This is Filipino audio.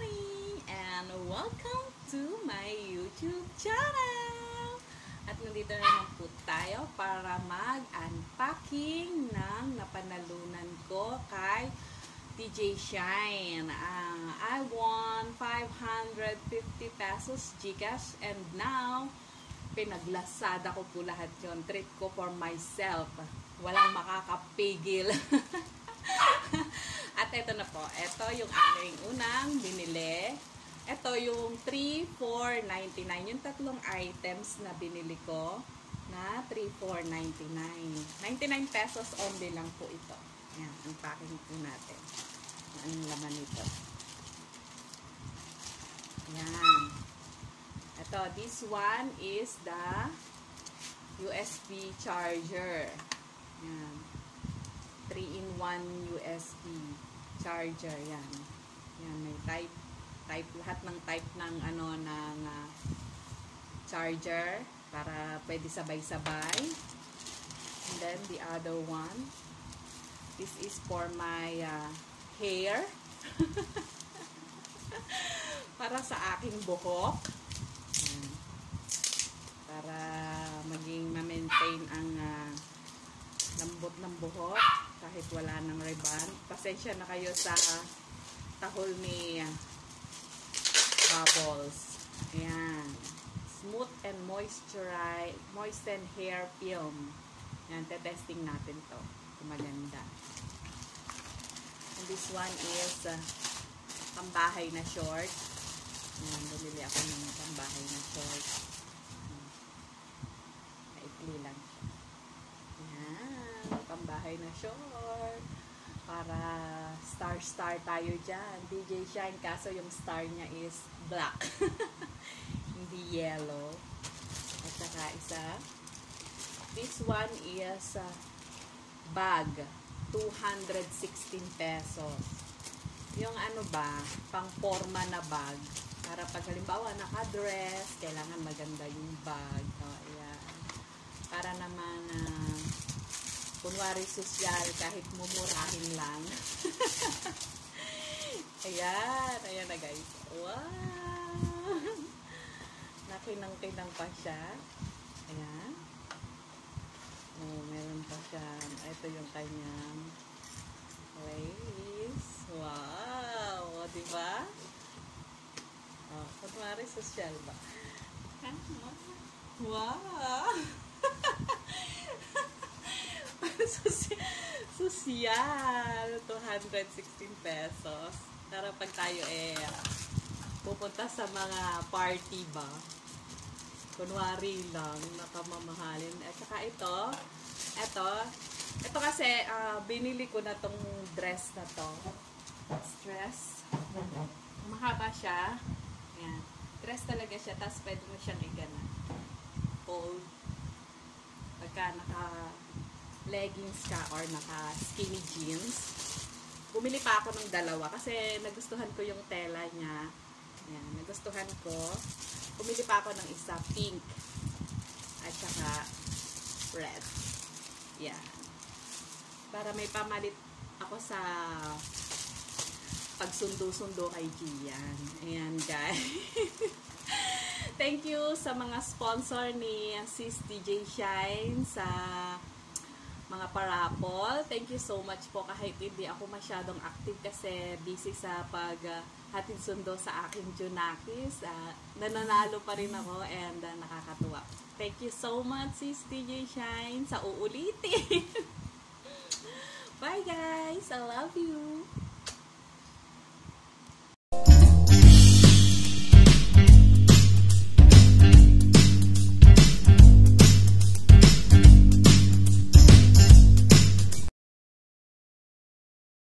morning and welcome to my YouTube channel! At nandito na naman po tayo para mag-unpacking ng napanalunan ko kay DJ Shine. I won 550 pesos GCash and now pinaglasada ko po lahat yon. Treat ko for myself. Walang makakapigil. At ito na po. Ito yung aking unang binili. Ito yung 3,499. Yung tatlong items na binili ko na 3,499. 99 pesos only lang po ito. Ayan, unpacking po natin. Anong laman nito? Ayan. Ito, this one is the USB charger. Ayan. 3-in-1 USB charger. Yan. Yan, may lahat ng type ng charger para pwede sabay-sabay. And then the other one, this is for my hair. Para sa aking buhok. Yan. Para maging ma-maintain ang lambot ng buhok kahit wala ng ribbon. Pasensya na kayo sa tahol ni Bubbles. Ayan. Smooth and moisten hair film. Ayan, testing natin to. Maganda. And this one is pambahay na short. Ayan, bumili ako ng pambahay na short. Maikli lang siya. Ayan, pambahay na short. Para star tayo dyan. DJ Shine, kaso yung star niya is black. Hindi yellow. At saka isa. This one is bag. 216 pesos. Yung ano ba, pang forma na bag. Para pag halimbawa naka-dress, kailangan maganda yung bag. O, ayan. Para naman kunwari sosyal kahit mumurahin lang. Ayan. Ayan na guys. Wow! Nakinang-kinang pa siya. Ayan. Oh, meron pa siya. Ito yung kanyang lace. Wow! O, diba? Oh, kunwari sosyal ba? Wow! Sosyal. 216 pesos. Para pag tayo pupunta sa mga party ba, kunwari lang, nakamamahalin. At saka ito kasi binili ko na tong dress na to. Dress. Mahaba siya. Ayan. Dress talaga siya. Tapos pwede mo siyang igana. Fold. Pagka naka-leggings ka or naka-skinny jeans. Bumili pa ako ng dalawa kasi nagustuhan ko yung tela niya. Ayan, nagustuhan ko. Bumili pa ako ng isa, pink. At saka red. Yan. Para may pamalit ako sa pagsundo-sundo kay Gian. Ayan, guys. Thank you sa mga sponsor ni Sis DJ Shine sa mga parapol. Thank you so much po kahit hindi ako masyadong active kasi busy sa paghatid sundo sa aking Junakis. Nananalo pa rin ako and nakakatuwa. Thank you so much Sis DJ Shine sa uulitin. Bye guys! I love you!